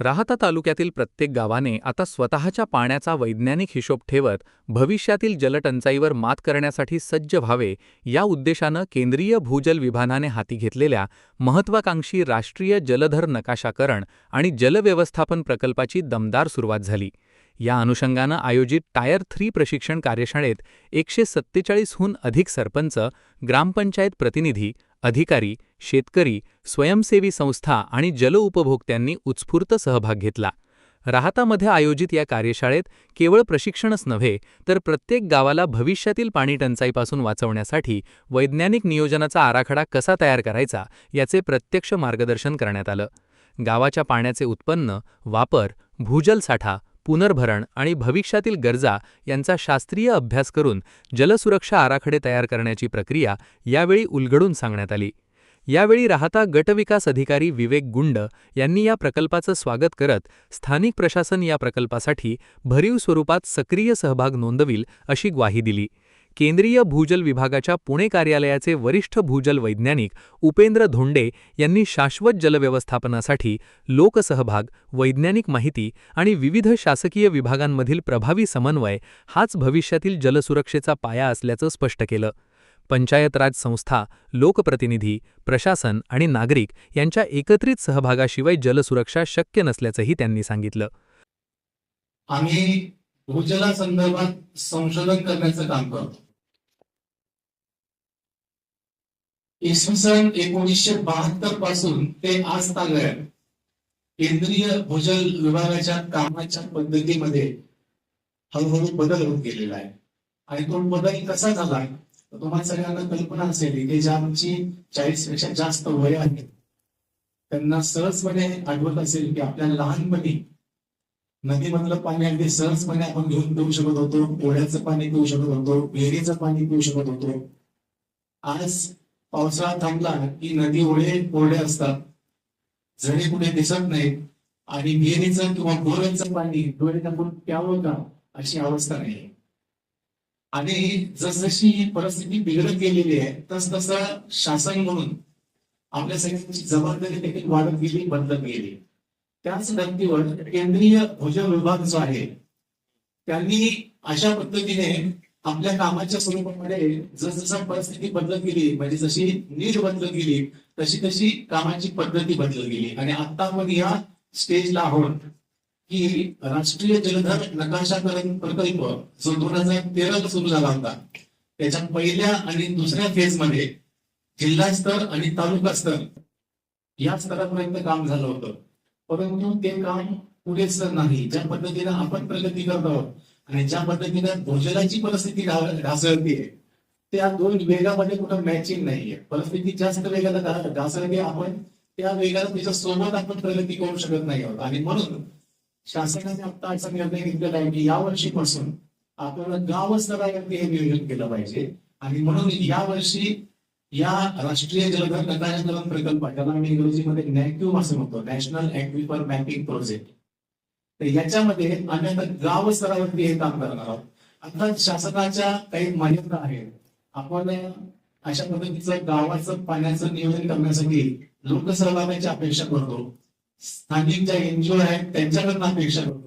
राहाता तालुक्यातील प्रत्येक गावाने आता स्वतःच्या पाण्याचा वैज्ञानिक हिशोब ठेवत भविष्यातील जलटंचाईवर मात करण्यासाठी सज्ज व्हावे या उद्देशानं केंद्रीय भूजल विभागाने हाती घेतलेल्या महत्त्वाकांक्षी राष्ट्रीय जलधर नकाशाकरण आणि जलव्यवस्थापन प्रकल्पाची दमदार सुरुवात झाली। या अनुषंगानं आयोजित टायर 3 प्रशिक्षण कार्यशाळेत 147हून अधिक सरपंच, ग्रामपंचायत प्रतिनिधी, अधिकारी, शेतकरी, स्वयंसेवी संस्था आणि जलउपभोक्त्यांनी उत्स्फूर्त सहभाग घेतला। राहातामध्ये आयोजित या कार्यशाळेत केवळ प्रशिक्षणच नव्हे तर प्रत्येक गावाला भविष्यातील पाणी टंचाईपासून वाचवण्यासाठी वैज्ञानिक नियोजनाचा आराखडा कसा तयार करायचा याचे प्रत्यक्ष मार्गदर्शन करण्यात आलं। गावाच्या पाण्याचे उत्पन्न, वापर, भूजल साठा, पुनर्भरण आणि भविष्यातील गरजा यांचा शास्त्रीय अभ्यास करून जलसुरक्षा आराखडे तयार करण्याची प्रक्रिया यावेळी उलगडून सांगण्यात आली। यावेळी राहाता गटविकास अधिकारी विवेक गुंड यांनी या प्रकल्पाचं स्वागत करत स्थानिक प्रशासन या प्रकल्पासाठी भरीव स्वरूपात सक्रिय सहभाग नोंदविल अशी ग्वाही दिली। केंद्रीय भूजल विभागाच्या पुणे कार्यालयाचे वरिष्ठ भूजल वैज्ञानिक उपेंद्र धोंडे यांनी शाश्वत जलव्यवस्थापनासाठी लोकसहभाग, वैज्ञानिक माहिती आणि विविध शासकीय विभागांमधील प्रभावी समन्वय हाच भविष्यातील जलसुरक्षेचा पाया असल्याचं स्पष्ट केलं। पंचायत राज संस्था, लोकप्रतिनिधी, प्रशासन आणि नागरिक यांच्या एकत्रित सहभागाशिवाय जलसुरक्षा शक्य नसल्याचंही त्यांनी सांगितलं। आम्ही भूजलासंदर्भात संशोधन करण्याचं काम करतो। इसवी सन 1972 पासून ते आज तागायत केंद्रीय भूजल विभागाच्या कामाच्या पद्धतीमध्ये हळूहळू बदल होत गेलेला आहे। आणि तो बदल कसा झाला तुम्हाला सगळ्यांना कल्पना असेल की ज्या आमची 40 पेक्षा जास्त वय आहे त्यांना सहजपणे आठवत असेल की आपल्या लहानपणी नदीमधलं पाणी अगदी सहजपणे आपण घेऊन पिऊ शकत होतो, ओढ्याचं पाणी पिऊ शकत होतो, विहिरीचं पाणी पिऊ शकत होतो। आज पावसाळा थांबला की नदी ओढे असतात, झरे कुठे दिसत नाहीत आणि विहिरीचं किंवा बोरचं पाणी डोळे टाकून प्यावं का अशी अवस्था नाही। आणि जसजशी ही परिस्थिती बिघडत गेलेली आहे तसतसं शासन म्हणून आपल्या सगळ्यांची जबाबदारी देखील वाढत गेली, बदलत गेली। त्याच धर्तीवर केंद्रीय भूजल विभाग जो आहे त्यांनी अशा पद्धतीने आपल्या कामाच्या स्वरूपामध्ये जसजसा परिस्थिती बदलत गेली म्हणजे जशी नीड बदलत गेली तशी तशी कामाची पद्धती बदलत गेली। आणि आता आपण या स्टेजला आहोत की राष्ट्रीय जलधर नकाशाकरण प्रकल्प जो 2013 सुरू झाला होता त्याच्या पहिल्या आणि दुसऱ्या फेज मध्ये जिल्हा स्तर आणि तालुका स्तर या स्तरापर्यंत काम झालं होतं। परंतु ते काम पुरेसं नाही। ज्या पद्धतीने आपण प्रगती करत आहोत आणि ज्या पद्धतीने भूजलाची परिस्थिती ढासळतीये त्या दोन वेगामध्ये कुठं मॅचिंग नाहीये। परिस्थिती जास्त वेगाला ढासळते, आपण त्या वेगाला त्याच्या सोबत आपण प्रगती करू शकत नाही आहोत। आणि म्हणून शासनाने आता असा निर्णय घेतलेला आहे की यावर्षीपासून आपण गाव स्तरावरती हे नियोजन केलं पाहिजे। आणि म्हणून यावर्षी या राष्ट्रीय जलधर नकाशाकरण प्रकल्प ज्याला आम्ही इंग्रजीमध्ये नॅक्यूम असं म्हणतो, नॅशनल ॲक्विफर मॅपिंग प्रोजेक्ट, तर याच्यामध्ये आम्ही आता गाव स्तरावरती हे काम करणार आहोत। आता शासनाच्या काही मर्यादा आहेत। आपण अशा पद्धतीचं गावाचं पाण्याचं नियोजन करण्यासाठी लोकसहभागाची अपेक्षा करतो, स्थानिक ज्या एनजीओ आहेत त्यांच्याकडनं अपेक्षा करतो,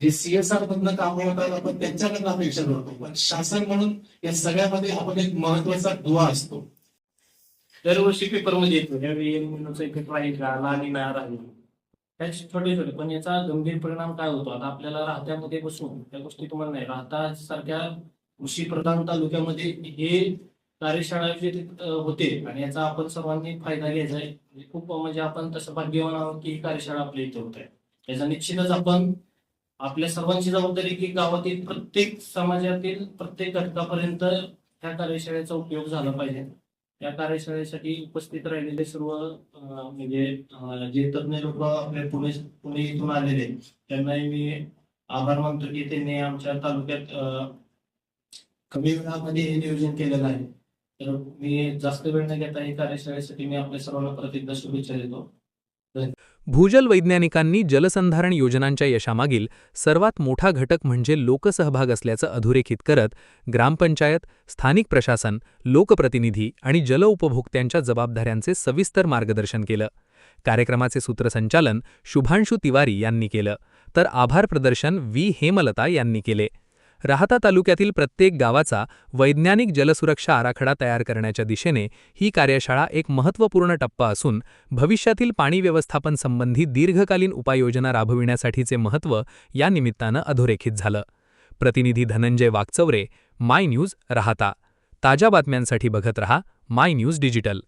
जे CSR मधनं काम होतात आपण त्यांच्याकडनं अपेक्षा करतो। पण शासन म्हणून या सगळ्यामध्ये आपण एक महत्वाचा दुवा असतो। दरवर्षी पेपरमध्ये येतो त्यावेळी एल निनोचा इफेक्ट राहील का, ला निना राहील, त्याचे छोटे छोटे पण याचा गंभीर परिणाम काय होतो। आता आपल्याला राहत्यामध्ये बसून त्या गोष्टी तुम्हाला नाही, राहता सारख्या कृषी प्रधान तालुक्यामध्ये हे कार्यशाळा आयोजित होते आणि याचा आपण सर्वांनी फायदा घ्यायचा आहे। खूप म्हणजे आपण तसं भाग्यवान आहोत की ही कार्यशाळा आपल्या इथे होत आहे। याचा निश्चितच आपण आपल्या सर्वांची जबाबदारी की गावातील प्रत्येक समाजातील प्रत्येक घटकापर्यंत ह्या कार्यशाळेचा उपयोग झाला पाहिजे। या कार्यशाळेसाठी उपस्थित राहिलेले सर्व म्हणजे जे तज्ञ लोक आपल्या पुणे इथून आलेले त्यांनाही मी आभार मानतो की त्यांनी आमच्या तालुक्यात कमी वेळामध्ये हे नियोजन केलेलं आहे। तर मी जास्त वेळ न घेता या कार्यशाळेसाठी मी आपल्या सर्वांना परत एकदा शुभेच्छा देतो। भूजल वैज्ञानिकांनी जलसंधारण योजनांच्या यशामागील सर्वात मोठा घटक म्हणजे लोकसहभाग असल्याचं अधोरेखित करत ग्रामपंचायत, स्थानिक प्रशासन, लोकप्रतिनिधी आणि जलउपभोक्त्यांच्या जबाबदाऱ्यांचे सविस्तर मार्गदर्शन केलं। कार्यक्रमाचे सूत्रसंचालन शुभांशु तिवारी यांनी केलं, तर आभार प्रदर्शन व्ही हेमलता यांनी केले. राहाता तालुक्यातील प्रत्येक गावाचा वैज्ञानिक जलसुरक्षा आराखडा तयार करण्याच्या दिशेने ही कार्यशाळा एक महत्त्वपूर्ण टप्पा असून भविष्यातील पाणी व्यवस्थापन संबंधी दीर्घकालीन उपाययोजना राबविण्यासाठीचे महत्त्व या निमित्तानं अधोरेखित झालं. प्रतिनिधी धनंजय वाकचौरे, माय न्यूज, राहाता. ताज्या बातम्यांसाठी बघत रहा माय न्यूज डिजिटल.